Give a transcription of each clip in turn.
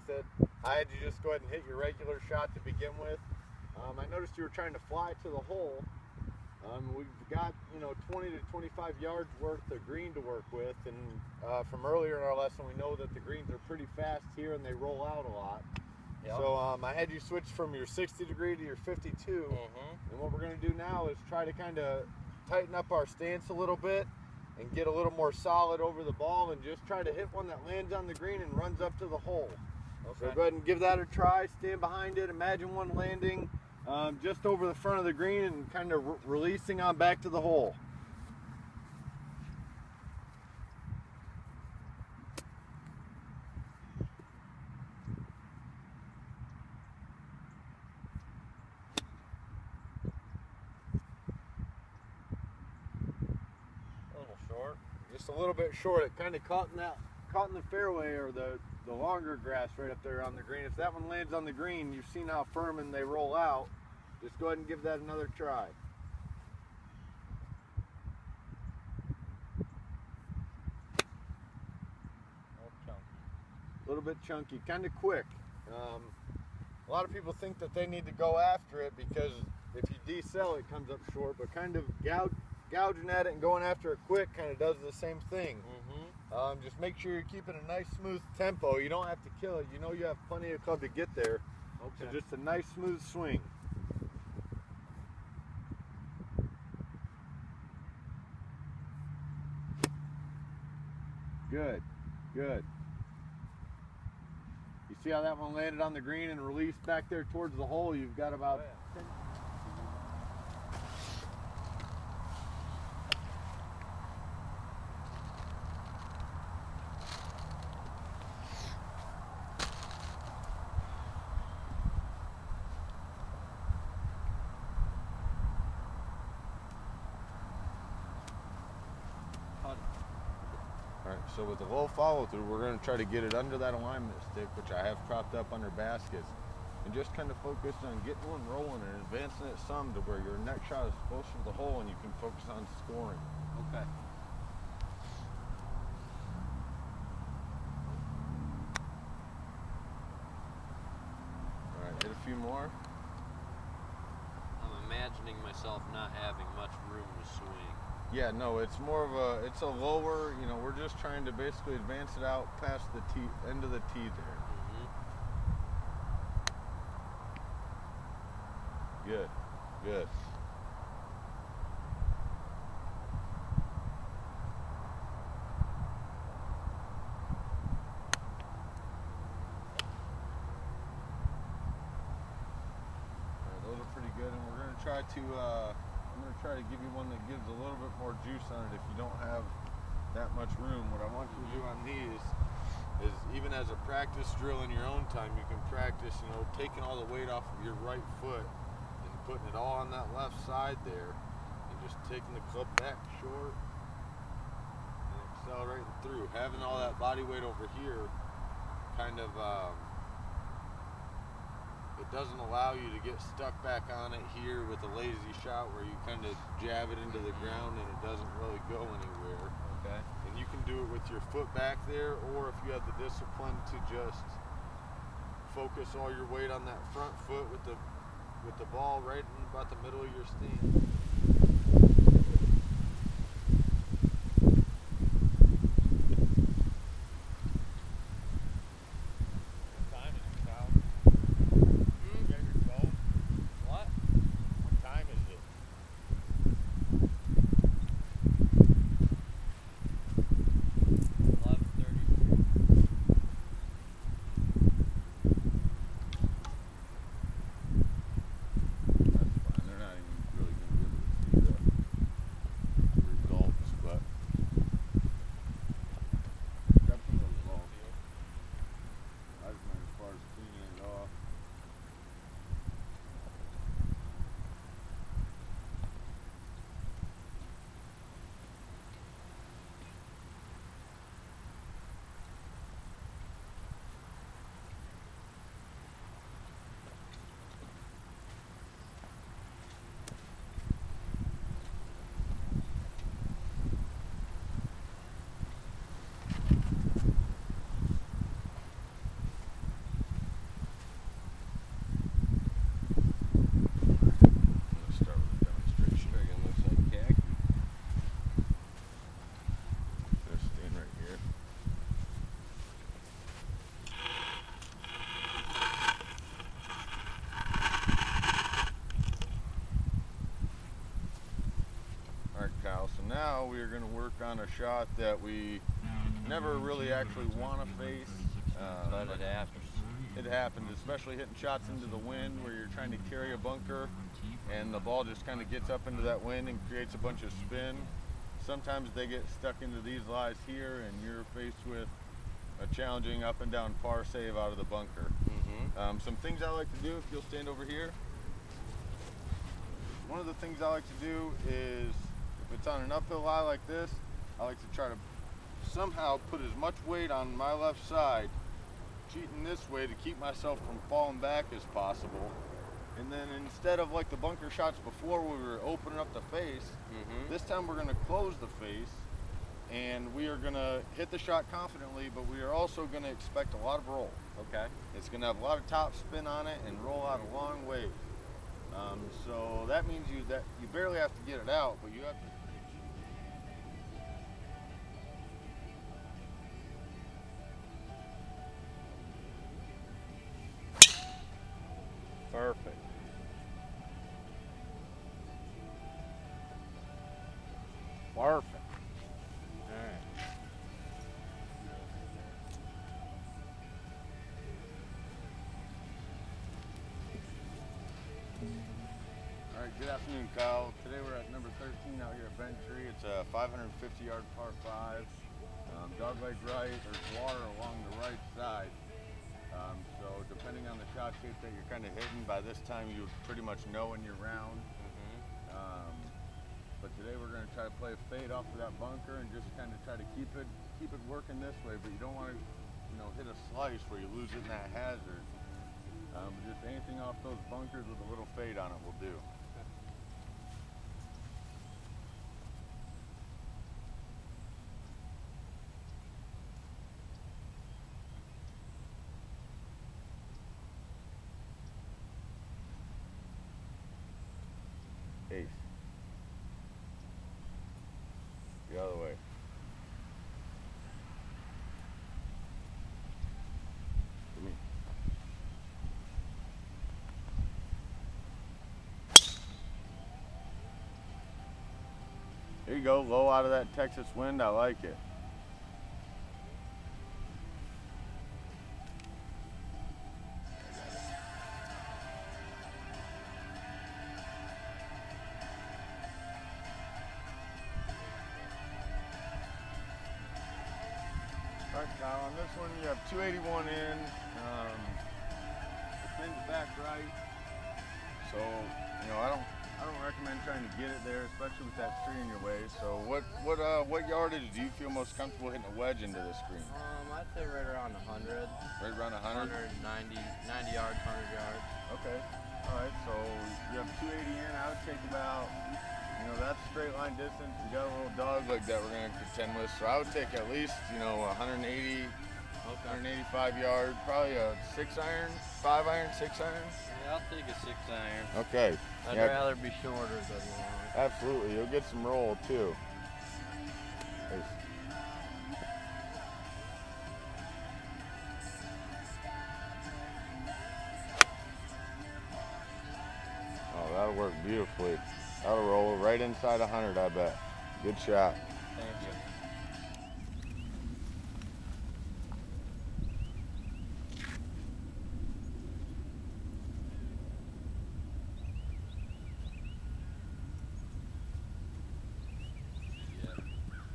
with it. I had you just go ahead and hit your regular shot to begin with. I noticed you were trying to fly to the hole. We've got 20 to 25 yards worth of green to work with, and from earlier in our lesson we know that the greens are pretty fast here and they roll out a lot. Yep. So I had you switch from your 60 degree to your 52, and what we're going to do now is try to kind of tighten up our stance a little bit and get a little more solid over the ball and just try to hit one that lands on the green and runs up to the hole. Okay. So go ahead and give that a try, stand behind it, imagine one landing just over the front of the green and kind of releasing on back to the hole. Just a little bit short. It kind of caught in the fairway or the longer grass right up there on the green. If that one lands on the green, you've seen how firm and they roll out. Just go ahead and give that another try. A little bit chunky, kind of quick. A lot of people think that they need to go after it because if you decel, it comes up short, but kind of gouging at it and going after it quick kind of does the same thing. Just make sure you're keeping a nice smooth tempo. You don't have to kill it. You know you have plenty of club to get there. Okay. So just a nice smooth swing. Good, good. You see how that one landed on the green and released back there towards the hole? You've got about 10. So with the low follow through, we're going to try to get it under that alignment stick, which I have propped up under baskets, and just kind of focus on getting one rolling and advancing it some to where your next shot is closer to the hole and you can focus on scoring. Okay. All right, hit a few more. I'm imagining myself not having much room to swing. Yeah, no, it's more of it's a lower, we're just trying to basically advance it out past the end of the tee there. Good, good. All right, those are pretty good, and we're going to try to I'm going to try to give you one that gives a little bit more juice on it if you don't have that much room. What I want you to do on these is even as a practice drill in your own time, you can practice, taking all the weight off of your right foot and putting it all on that left side there and just taking the club back short and accelerating through. Having all that body weight over here kind of it doesn't allow you to get stuck back on it here with a lazy shot where you kind of jab it into the ground and it doesn't really go anywhere. Okay. And you can do it with your foot back there, or if you have the discipline to just focus all your weight on that front foot with the ball right in about the middle of your stance. Kyle, we are going to work on a shot that we never really actually want to face. But it happens. It happens, especially hitting shots into the wind where you're trying to carry a bunker and the ball just kind of gets up into that wind and creates a bunch of spin. Sometimes they get stuck into these lies here and you're faced with a challenging up and down par save out of the bunker. Some things I like to do, if you'll stand over here. One of the things I like to do is, if it's on an uphill lie like this, I like to try to somehow put as much weight on my left side, cheating this way to keep myself from falling back as possible. And then instead of like the bunker shots before where we were opening up the face, this time we're going to close the face and we are going to hit the shot confidently, but we are also going to expect a lot of roll. Okay. It's going to have a lot of top spin on it and roll out a long ways. So that means you barely have to get it out, but you have to. Perfect. Perfect. All right, good afternoon, Kyle. Today we're at number 13 out here at Bent Tree. It's a 550-yard par 5. Dogleg right, there's water along the right side. So depending on the shot shape that you're kind of hitting, by this time you would pretty much know when you're round. But today we're going to try to play a fade off of that bunker and just kind of try to keep it working this way. But you don't want to, hit a slice where you lose it in that hazard. Just anything off those bunkers with a little fade on it will do. Ace. The other way. Give me. There you go, low out of that Texas wind. I like it. All right, Kyle, on this one you have 281 in, the pin's back right, so I don't recommend trying to get it there, especially with that tree in your way. So what yardage do you feel most comfortable hitting a wedge into this green? I'd say right around 100. Right around 100? 190 yards, 100 yards. Okay. All right, so you have 280 in. I would take about, that's straight line distance. We got a little dog leg that we're going to contend with, so I would take at least, 180, 185 yards, probably a 6-iron, 5-iron, 6-iron. Yeah, I'll take a 6-iron. Okay. I'd rather be shorter than long. Absolutely, you'll get some roll too. Oh, that'll work beautifully. That'll roll right inside 100, I bet. Good shot. Thank you.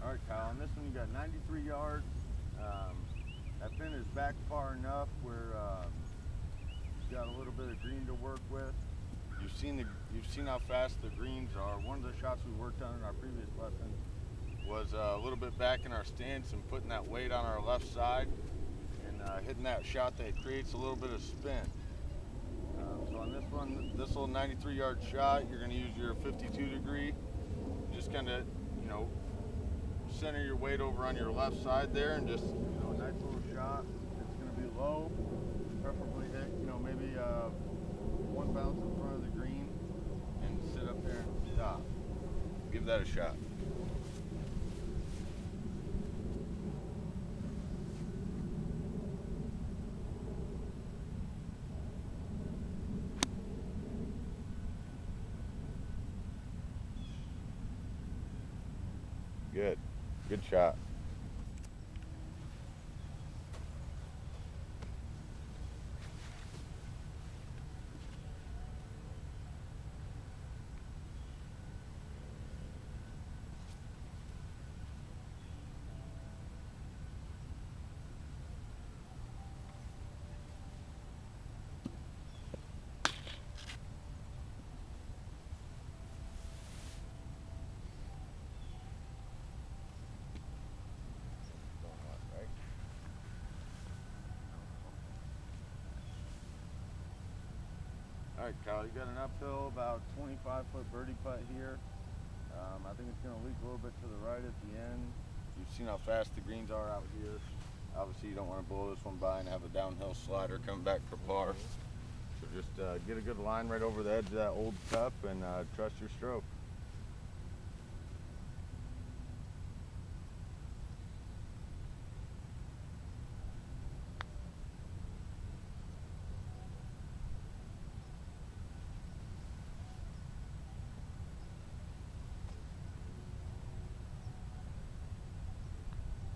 All right, Kyle, on this one you got 93 yards. That pin is back far enough where you got a little bit of green to work with. You've seen how fast the greens are. One of the shots we worked on in our previous lesson was a little bit back in our stance and putting that weight on our left side and hitting that shot that creates a little bit of spin. So on this one, this little 93-yard shot, you're going to use your 52 degree. Just kind of, center your weight over on your left side there and just, a nice little shot. It's going to be low, preferably hit, maybe one bounce in front of the green and sit up there and stop. Give that a shot. Good shot. All right, Kyle, you got an uphill, about 25-foot birdie putt here. I think it's going to leak a little bit to the right at the end. You've seen how fast the greens are out here. Obviously, you don't want to blow this one by and have a downhill slider coming back for par. So just get a good line right over the edge of that old cup and trust your stroke.